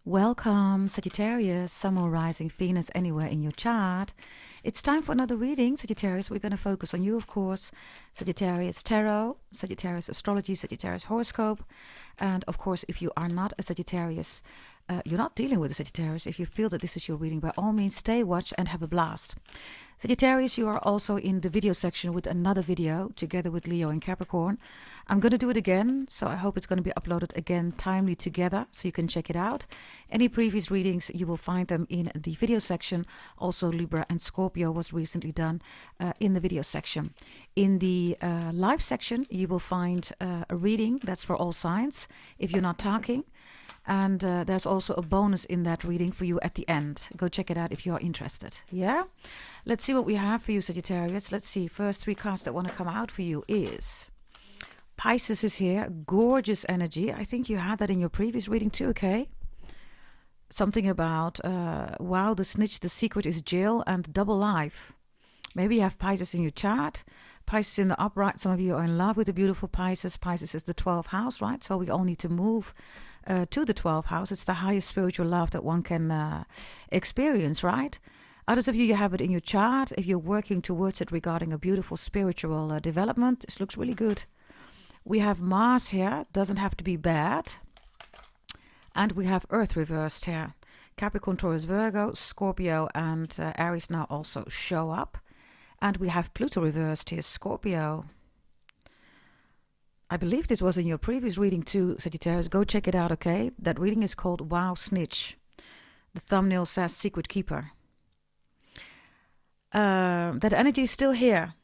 Welcome, Sagittarius, Sun, Moon, Rising, Venus, anywhere in your chart. It's time for another reading, Sagittarius. We're going to focus on you, of course. Sagittarius Tarot, Sagittarius Astrology, Sagittarius Horoscope. And of course, if you are not a Sagittarius, you're not dealing with a Sagittarius. If you feel that this is your reading, by all means, stay, watch, and have a blast. Sagittarius, you are also in the video section with another video together with Leo and Capricorn. I'm going to do it again, so I hope it's going to be uploaded again timely together so you can check it out. Any previous readings, you will find them in the video section. Also, Libra and Scorpio was recently done in the video section. In the live section, you will find a reading that's for all signs if you're not talking. And there's also a bonus in that reading for you at the end. Go check it out if you're interested. Yeah? Let's see what we have for you, Sagittarius. Let's see. First three cards that want to come out for you is Pisces is here. Gorgeous energy. I think you had that in your previous reading too, okay? Something about, wow, the snitch, the secret is jail and double life. Maybe you have Pisces in your chart. Pisces in the upright. Some of you are in love with the beautiful Pisces. Pisces is the 12th house, right? So we all need to move to the 12th house. It's the highest spiritual love that one can experience, right? Others of you have it in your chart. If you're working towards it regarding a beautiful spiritual development, this looks really good. We have Mars here. Doesn't have to be bad. And we have Earth reversed here. Capricorn, Taurus, Virgo, Scorpio, and Aries now also show up. And we have Pluto reversed here, Scorpio. I believe this was in your previous reading too, Sagittarius. Go check it out, okay? That reading is called Wow Snitch. The thumbnail says Secret Keeper. That energy is still here.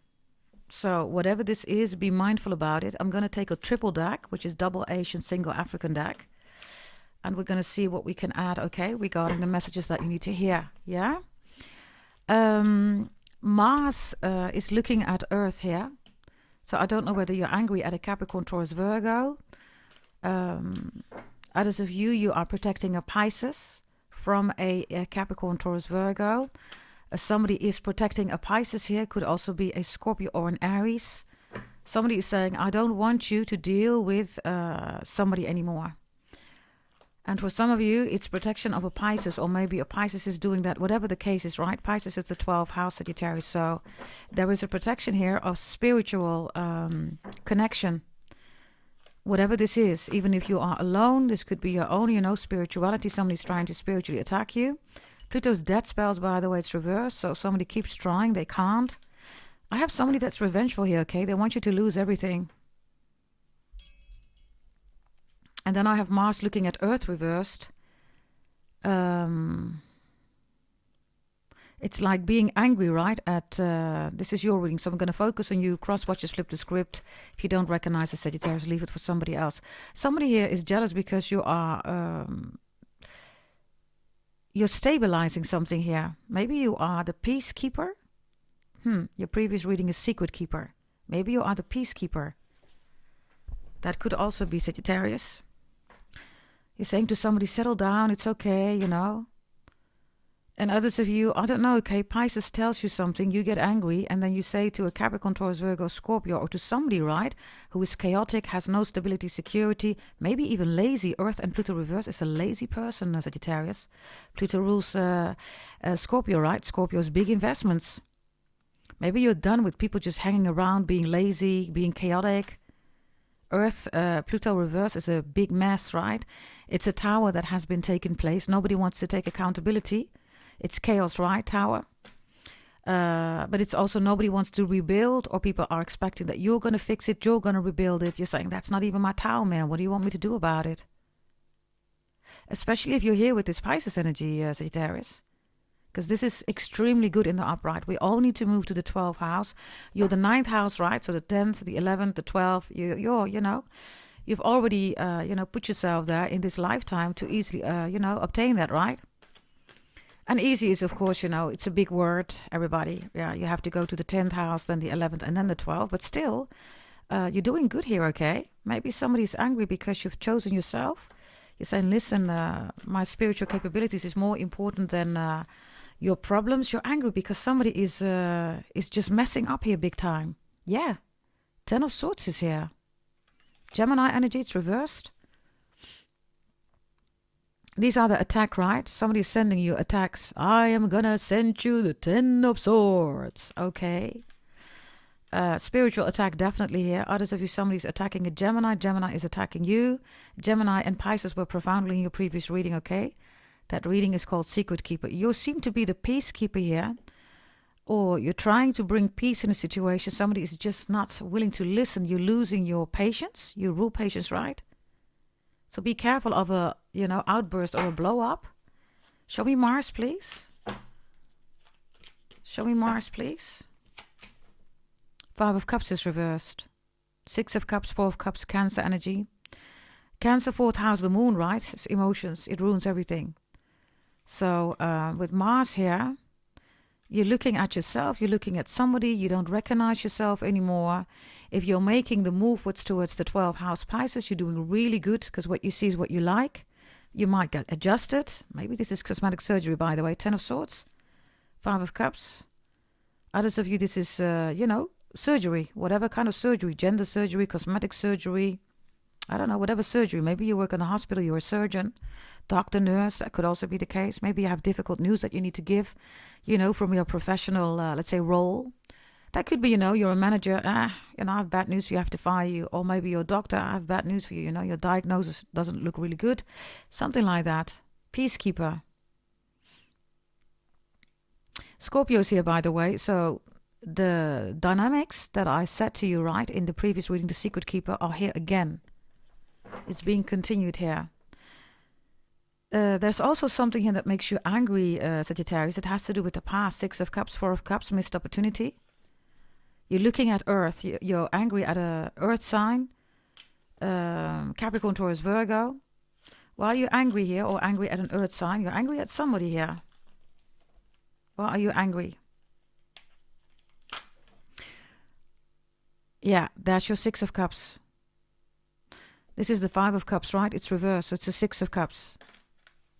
So whatever this is, be mindful about it. I'm going to take a triple deck, which is double Asian, single African deck. And we're going to see what we can add, okay, regarding the messages that you need to hear, yeah? Mars is looking at Earth here. So I don't know whether you're angry at a Capricorn, Taurus, Virgo. Others of you, you are protecting a Pisces from a Capricorn, Taurus, Virgo. Somebody is protecting a Pisces here. Could also be a Scorpio or an Aries. Somebody is saying, I don't want you to deal with somebody anymore. And for some of you, it's protection of a Pisces, or maybe a Pisces is doing that, whatever the case is, right? Pisces is the 12th house, Sagittarius. So there is a protection here of spiritual connection. Whatever this is, even if you are alone, this could be your own, spirituality. Somebody's trying to spiritually attack you. Pluto's death spells, by the way, it's reversed. So somebody keeps trying, they can't. I have somebody that's revengeful here, okay? They want you to lose everything. And then I have Mars looking at Earth reversed. It's like being angry, right? This is your reading, so I'm going to focus on you. Cross watches, flip the script. If you don't recognize the Sagittarius, leave it for somebody else. Somebody here is jealous because you are you're stabilizing something here. Maybe you are the peacekeeper. Your previous reading is secret keeper. Maybe you are the peacekeeper. That could also be Sagittarius. You're saying to somebody, settle down, it's okay, And others of you, I don't know, okay, Pisces tells you something, you get angry, and then you say to a Capricorn, Taurus, Virgo, Scorpio, or to somebody, right, who is chaotic, has no stability, security, maybe even lazy. Earth and Pluto reverse is a lazy person, Sagittarius. Pluto rules Scorpio, right? Scorpio's big investments. Maybe you're done with people just hanging around, being lazy, being chaotic. Earth, Pluto reverse is a big mess, right? It's a tower that has been taking place. Nobody wants to take accountability. It's chaos, right, tower? But it's also nobody wants to rebuild, or people are expecting that you're going to fix it, you're going to rebuild it. You're saying, that's not even my tower, man. What do you want me to do about it? Especially if you're here with this Pisces energy, Sagittarius. Because this is extremely good in the upright. We all need to move to the 12th house. You're the 9th house, right? So the 10th, the 11th, the 12th. You've already, put yourself there in this lifetime to easily, obtain that, right? And easy is, of course, it's a big word, everybody. Yeah, you have to go to the 10th house, then the 11th, and then the 12th. But still, you're doing good here, okay? Maybe somebody's angry because you've chosen yourself. You're saying, listen, my spiritual capabilities is more important than your problems. You're angry because somebody is just messing up here big time. Yeah, 10 of Swords is here. Gemini energy, it's reversed. These are the attack, right? Somebody's sending you attacks. I am gonna send you the 10 of Swords. Okay. Spiritual attack definitely here. Others of you, somebody's attacking a Gemini. Gemini is attacking you. Gemini and Pisces were profoundly in your previous reading, okay? That reading is called Secret Keeper. You seem to be the peacekeeper here. Or you're trying to bring peace in a situation. Somebody is just not willing to listen. You're losing your patience. You rule patience, right? So be careful of a, outburst or a blow up. Show me Mars, please. Show me Mars, please. 5 of Cups is reversed. 6 of Cups, 4 of Cups, Cancer energy. Cancer, 4th house, the moon, right? It's emotions. It ruins everything. So with Mars here, you're looking at yourself. You're looking at somebody. You don't recognize yourself anymore. If you're making the move towards the 12th house Pisces, you're doing really good because what you see is what you like. You might get adjusted. Maybe this is cosmetic surgery, by the way. 10 of Swords, 5 of Cups. Others of you, this is, surgery, whatever kind of surgery, gender surgery, cosmetic surgery, I don't know, whatever surgery. Maybe you work in a hospital, you're a surgeon, doctor, nurse, that could also be the case. Maybe you have difficult news that you need to give, from your professional, let's say, role. That could be, you're a manager, I have bad news for you, I have to fire you. Or maybe you're a doctor, I have bad news for you, your diagnosis doesn't look really good. Something like that. Peacekeeper. Scorpio's here, by the way, so the dynamics that I said to you, right, in the previous reading, the Secret Keeper, are here again. It's being continued here. There's also something here that makes you angry, Sagittarius. It has to do with the past. 6 of Cups, 4 of Cups, missed opportunity. You're looking at Earth. You're angry at a Earth sign. Capricorn, Taurus, Virgo. Why are you angry here or angry at an Earth sign? You're angry at somebody here. Why are you angry? Yeah, that's your 6 of Cups. This is the 5 of Cups, right? It's reversed, so it's the 6 of Cups.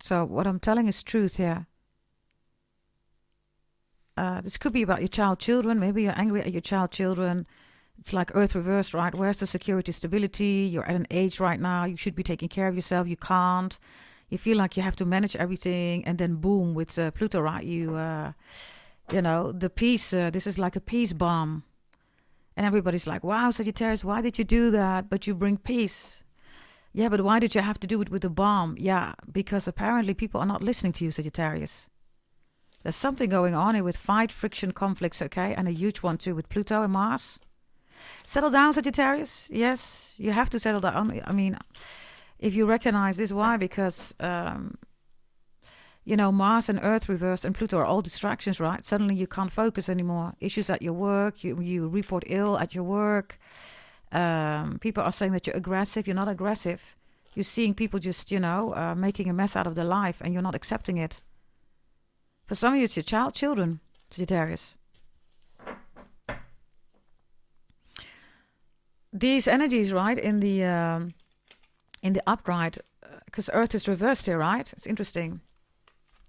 So what I'm telling is truth here. This could be about your children. Maybe you're angry at your children. It's like Earth reversed, right? Where's the security, stability? You're at an age right now. You should be taking care of yourself. You can't. You feel like you have to manage everything. And then boom, with Pluto, right? The peace. This is like a peace bomb. And everybody's like, wow, Sagittarius, why did you do that? But you bring peace. Yeah, but why did you have to do it with a bomb? Yeah, because apparently people are not listening to you, Sagittarius. There's something going on here with fight, friction, conflicts, okay? And a huge one too with Pluto and Mars. Settle down, Sagittarius. Yes, you have to settle down. I mean, if you recognize this, why? Because, Mars and Earth reversed and Pluto are all distractions, right? Suddenly you can't focus anymore. Issues at your work, you report ill at your work. People are saying that you're aggressive. You're not aggressive. You're seeing people just, making a mess out of their life and you're not accepting it. For some of you, it's your children, Sagittarius. These energies, right, in the upright, because Earth is reversed here, right? It's interesting.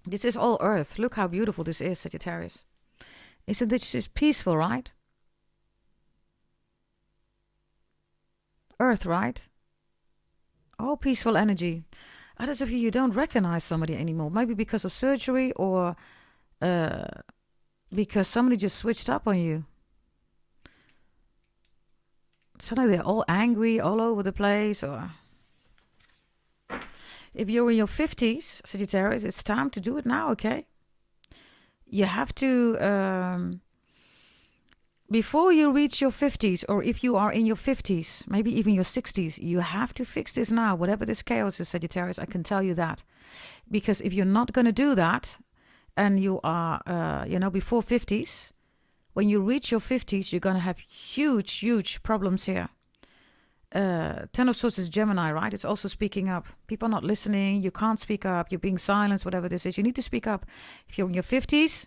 This is all Earth. Look how beautiful this is, Sagittarius. Isn't this just peaceful, right? Earth, right? All peaceful energy. Others of you don't recognize somebody anymore. Maybe because of surgery or because somebody just switched up on you. Suddenly they're all angry all over the place. Or if you're in your 50s, Sagittarius, it's time to do it now, okay? You have to... before you reach your 50s, or if you are in your 50s, maybe even your 60s, you have to fix this now. Whatever this chaos is, Sagittarius, I can tell you that. Because if you're not going to do that, and you are, before 50s, when you reach your 50s, you're going to have huge, huge problems here. 10 of Swords is Gemini, right? It's also speaking up. People are not listening. You can't speak up. You're being silenced, whatever this is. You need to speak up. If you're in your 50s,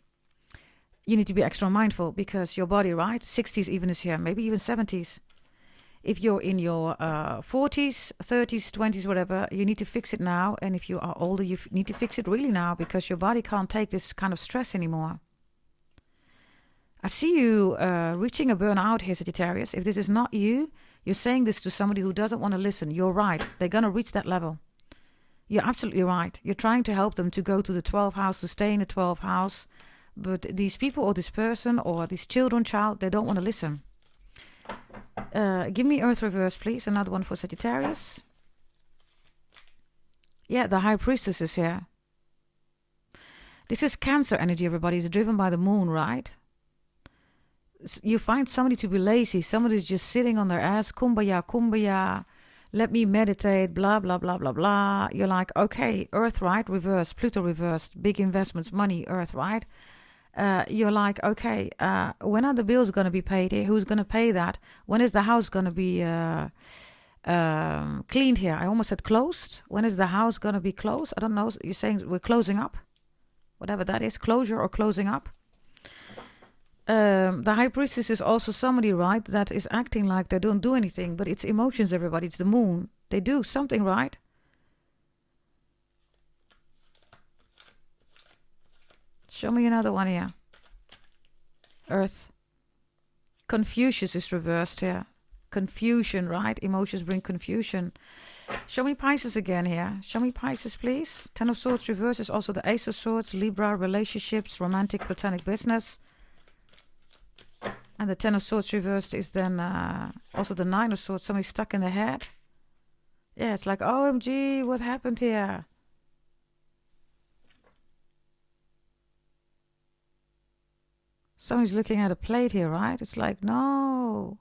you need to be extra mindful because your body, right? 60s even is here, maybe even 70s. If you're in your 40s, 30s, 20s, whatever, you need to fix it now. And if you are older, you need to fix it really now because your body can't take this kind of stress anymore. I see you reaching a burnout here, Sagittarius. If this is not you, you're saying this to somebody who doesn't want to listen. You're right. They're going to reach that level. You're absolutely right. You're trying to help them to go to the 12th house, to stay in the 12th house. But these people or this person or this child, they don't want to listen. Give me Earth reverse, please. Another one for Sagittarius. Yeah, the High Priestess is here. This is Cancer energy, everybody. It's driven by the moon, right? You find somebody to be lazy. Somebody's just sitting on their ass. Kumbaya, kumbaya. Let me meditate, blah, blah, blah, blah, blah. You're like, okay, Earth, right? Reverse, Pluto reversed. Big investments, money, Earth, right? You're like, okay, when are the bills going to be paid here? Who's going to pay that? When is the house going to be cleaned here? I almost said closed. When is the house going to be closed? I don't know. You're saying we're closing up? Whatever that is, closure or closing up. The High Priestess is also somebody, right, that is acting like they don't do anything. But it's emotions, everybody. It's the moon. They do something, right? Show me another one here. Earth. Confucius is reversed here. Confusion, right? Emotions bring confusion. Show me Pisces again here. Show me Pisces, please. Ten of Swords reversed is also the Ace of Swords. Libra, relationships, romantic, platonic business. And the Ten of Swords reversed is then also the Nine of Swords. Somebody stuck in the head. Yeah, it's like, OMG, what happened here? Somebody's looking at a plate here, right? It's like, no.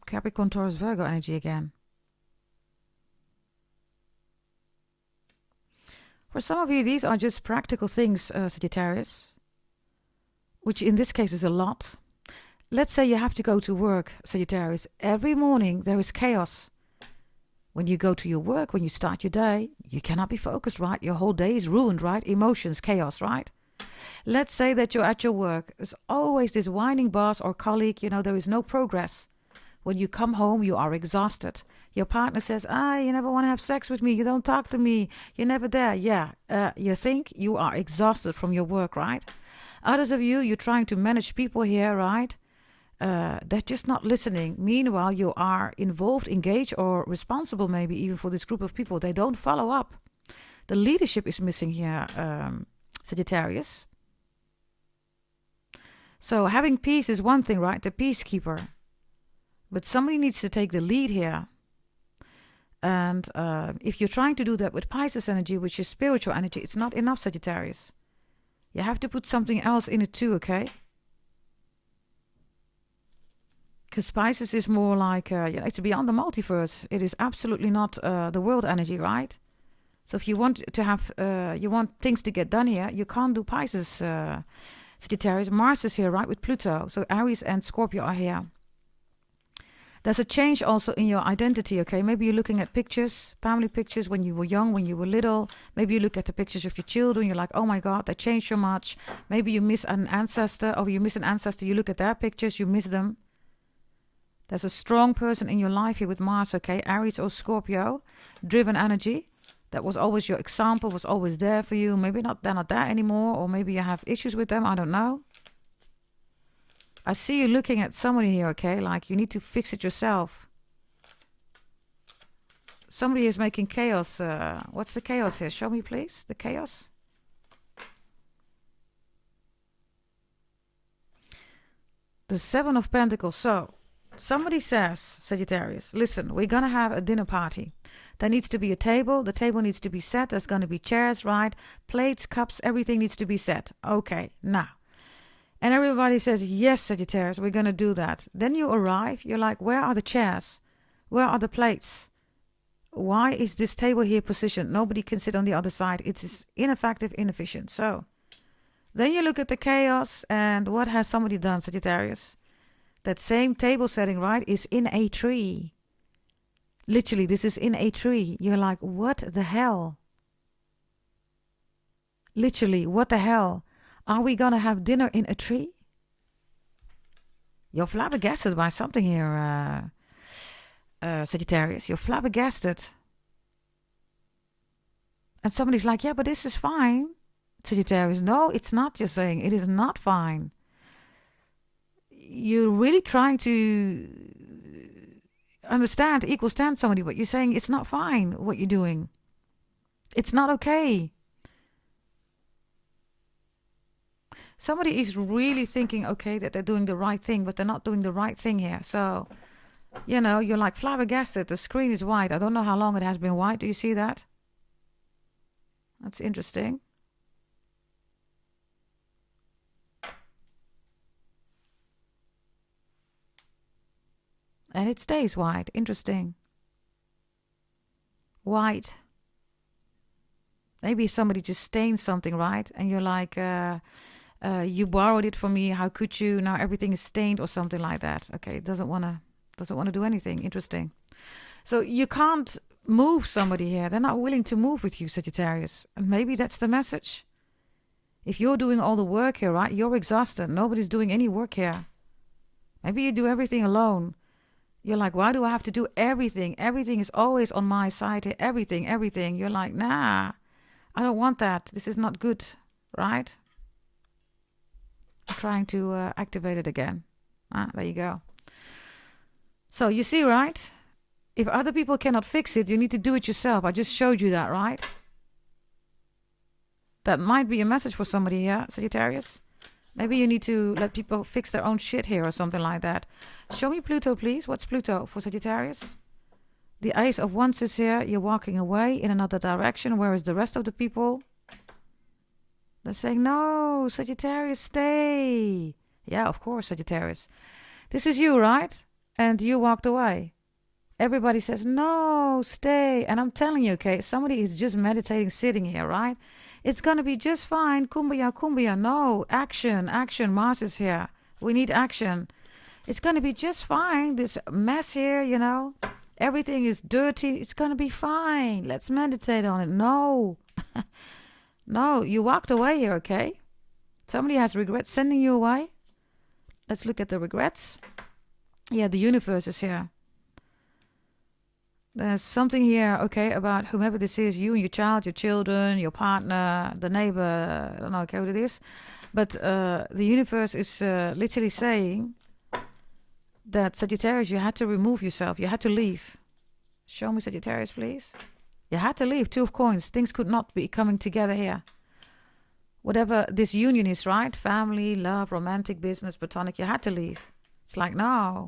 Capricorn, Taurus, Virgo energy again. For some of you, these are just practical things, Sagittarius, which in this case is a lot. Let's say you have to go to work, Sagittarius. Every morning there is chaos. When you go to your work, when you start your day, you cannot be focused, right? Your whole day is ruined, right? Emotions, chaos, right? Let's say that you're at your work. There's always this whining boss or colleague, there is no progress. When you come home, you are exhausted. Your partner says, you never want to have sex with me. You don't talk to me. You're never there. Yeah, you think you are exhausted from your work, right? Others of you, you're trying to manage people here, right? They're just not listening. Meanwhile, you are involved, engaged, or responsible maybe even for this group of people. They don't follow up. The leadership is missing here, Sagittarius. So having peace is one thing, right? The peacekeeper. But somebody needs to take the lead here. And if you're trying to do that with Pisces energy, which is spiritual energy, it's not enough, Sagittarius. You have to put something else in it too, okay? Because Pisces is more like, it's beyond the multiverse. It is absolutely not the world energy, right? So if you want to have, you want things to get done here, you can't do Pisces, Sagittarius. Mars is here, right, with Pluto. So Aries and Scorpio are here. There's a change also in your identity, okay? Maybe you're looking at pictures, family pictures when you were young, when you were little. Maybe you look at the pictures of your children. You're like, oh my God, they changed so much. Maybe you miss an ancestor, or you miss an ancestor. You look at their pictures, you miss them. There's a strong person in your life here with Mars, okay? Aries or Scorpio, driven energy. That was always your example, was always there for you. Maybe they're not there anymore, or maybe you have issues with them. I don't know. I see you looking at somebody here, okay? Like you need to fix it yourself. Somebody is making chaos. What's the chaos here? Show me, please. The chaos. The Seven of Pentacles. So, somebody says, Sagittarius, listen, we're going to have a dinner party. There needs to be a table. The table needs to be set. There's going to be chairs, right? Plates, cups, everything needs to be set. Okay, now. And everybody says, yes, Sagittarius, we're going to do that. Then you arrive. You're like, where are the chairs? Where are the plates? Why is this table here positioned? Nobody can sit on the other side. It's ineffective, inefficient. So then you look at the chaos. And what has somebody done, Sagittarius? That same table setting, right, is in a tree. Literally, this is in a tree. You're like, what the hell? Literally, what the hell? Are we going to have dinner in a tree? You're flabbergasted by something here, Sagittarius. You're flabbergasted. And somebody's like, yeah, but this is fine. Sagittarius, no, it's not. You're saying it is not fine. you're really trying to understand, stand somebody, but you're saying it's not fine what you're doing. It's not okay. Somebody is really thinking, okay, that they're doing the right thing, but they're not doing the right thing here. So, you're like flabbergasted. The screen is white. I don't know how long it has been white. Do you see that? That's interesting. And it stays white. Interesting. White. Maybe somebody just stained something, right? And you're like, you borrowed it from me. How could you? Now everything is stained or something like that. Okay, it doesn't want to do anything. Interesting. So you can't move somebody here. They're not willing to move with you, Sagittarius. And maybe that's the message. If you're doing all the work here, right? You're exhausted. Nobody's doing any work here. Maybe you do everything alone. You're like, why do I have to do everything? Everything is always on my side here. Everything. You're like, nah, I don't want that. This is not good, right? I'm trying to activate it again. There you go. So you see, right? If other people cannot fix it, you need to do it yourself. I just showed you that, right? That might be a message for somebody here, Sagittarius. Maybe you need to let people fix their own shit here or something like that. Show me Pluto, please. What's Pluto for Sagittarius? The Ace of Wands is here. You're walking away in another direction. Where is the rest of the people? They're saying, no, Sagittarius, stay. Yeah, of course, Sagittarius. This is you, right? And you walked away. Everybody says, no, stay. And I'm telling you, okay, somebody is just meditating, sitting here, right? It's going to be just fine. Kumbaya, kumbaya. No, action. Mars is here. We need action. It's going to be just fine. This mess here, everything is dirty. It's going to be fine. Let's meditate on it. No. No, you walked away here, okay? Somebody has regrets sending you away. Let's look at the regrets. Yeah, the universe is here. There's something here, okay, about whomever this is, you and your child, your children, your partner, the neighbor, I don't know, okay, what it is. But the universe is literally saying that, Sagittarius, you had to remove yourself. You had to leave. Show me Sagittarius, please. You had to leave. 2 of Coins. Things could not be coming together here. Whatever this union is, right? Family, love, romantic, business, platonic. You had to leave. It's like, no.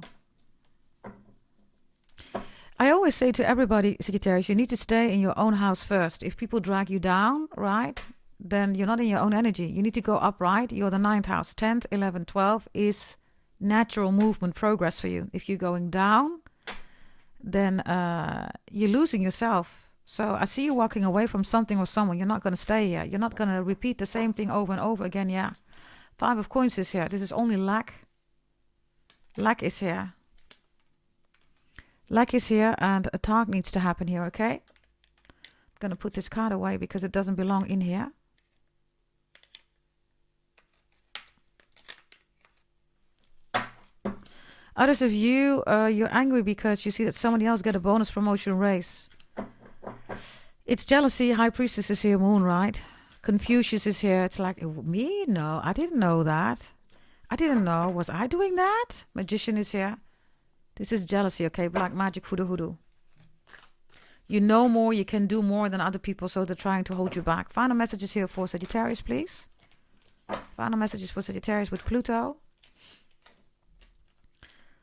I always say to everybody, Sagittarius, you need to stay in your own house first. If people drag you down, right, then you're not in your own energy. You need to go up, right? You're the 9th house. 10th, 11th, 12th is natural movement, progress for you. If you're going down, then you're losing yourself. So I see you walking away from something or someone. You're not going to stay here. You're not going to repeat the same thing over and over again. Yeah. 5 of Coins is here. This is only lack. Lack is here. Lack is here, and a talk needs to happen here, okay? I'm going to put this card away because it doesn't belong in here. Others of you, you're angry because you see that somebody else got a bonus promotion raise. It's jealousy. High Priestess is here, Moon, right? Confucius is here. It's like, me? No, I didn't know that. I didn't know. Was I doing that? Magician is here. This is jealousy, okay? Black magic, voodoo, hoodoo. You know more, you can do more than other people, so they're trying to hold you back. Final messages here for Sagittarius, please. Final messages for Sagittarius with Pluto.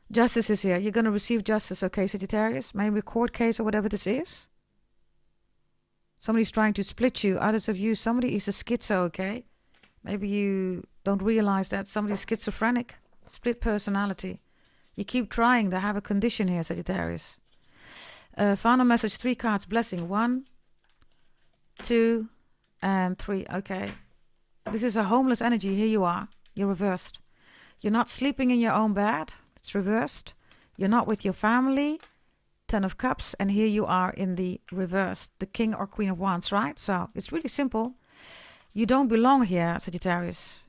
Justice is here. You're going to receive justice, okay, Sagittarius? Maybe a court case or whatever this is. Somebody's trying to split you. Others of you, somebody is a schizo, okay? Maybe you don't realize that somebody's schizophrenic. Split personality. You keep trying. They have a condition here, Sagittarius. Final message, 3 cards. Blessing. 1, 2, and 3. Okay. This is a homeless energy. Here you are. You're reversed. You're not sleeping in your own bed. It's reversed. You're not with your family. 10 of Cups. And here you are in the reverse. The King or Queen of Wands, right? So it's really simple. You don't belong here, Sagittarius.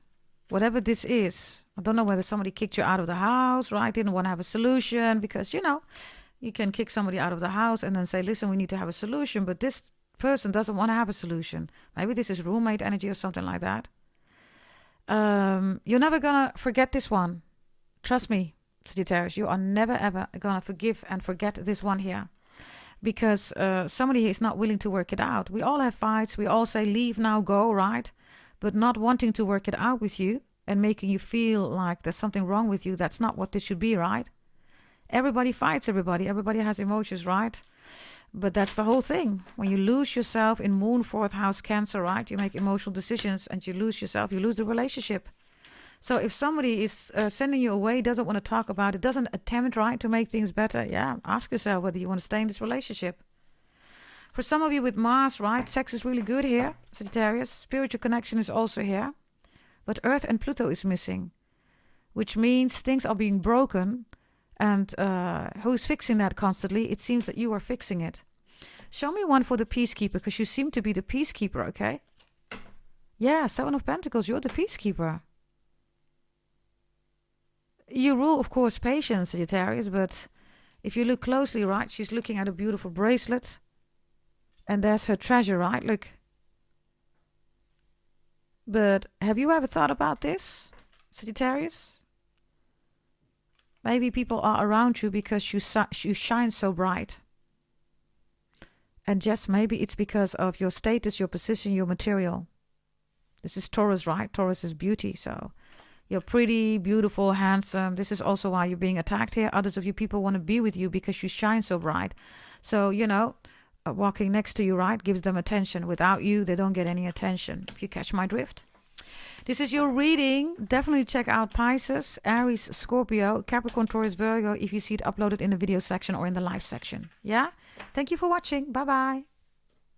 Whatever this is. I don't know whether somebody kicked you out of the house, right? Didn't want to have a solution because, you can kick somebody out of the house and then say, listen, we need to have a solution. But this person doesn't want to have a solution. Maybe this is roommate energy or something like that. You're never going to forget this one. Trust me, Sagittarius, you are never ever gonna forgive and forget this one here. Because somebody is not willing to work it out. We all have fights. We all say leave now, go, right? But not wanting to work it out with you and making you feel like there's something wrong with you. That's not what this should be, right? Everybody fights everybody. Everybody has emotions, right? But that's the whole thing. When you lose yourself in Moon, 4th house, Cancer, right? You make emotional decisions and you lose yourself. You lose the relationship. So if somebody is sending you away, doesn't want to talk about it, doesn't attempt, right, to make things better, yeah, ask yourself whether you want to stay in this relationship. For some of you with Mars, right, sex is really good here, Sagittarius. Spiritual connection is also here. But Earth and Pluto is missing, which means things are being broken. And who's fixing that constantly? It seems that you are fixing it. Show me one for the Peacekeeper, because you seem to be the Peacekeeper, okay? Yeah, 7 of Pentacles, you're the Peacekeeper. You rule, of course, patience, Sagittarius, but if you look closely, right, she's looking at a beautiful bracelet. And there's her treasure, right? Look. But have you ever thought about this, Sagittarius? Maybe people are around you because you shine so bright. And just maybe it's because of your status, your position, your material. This is Taurus, right? Taurus is beauty, so... You're pretty, beautiful, handsome. This is also why you're being attacked here. Others of you people want to be with you because you shine so bright. So, you know, walking next to you, right, gives them attention. Without you, they don't get any attention. If you catch my drift. This is your reading. Definitely check out Pisces, Aries, Scorpio, Capricorn, Taurus, Virgo if you see it uploaded in the video section or in the live section. Yeah? Thank you for watching. Bye-bye.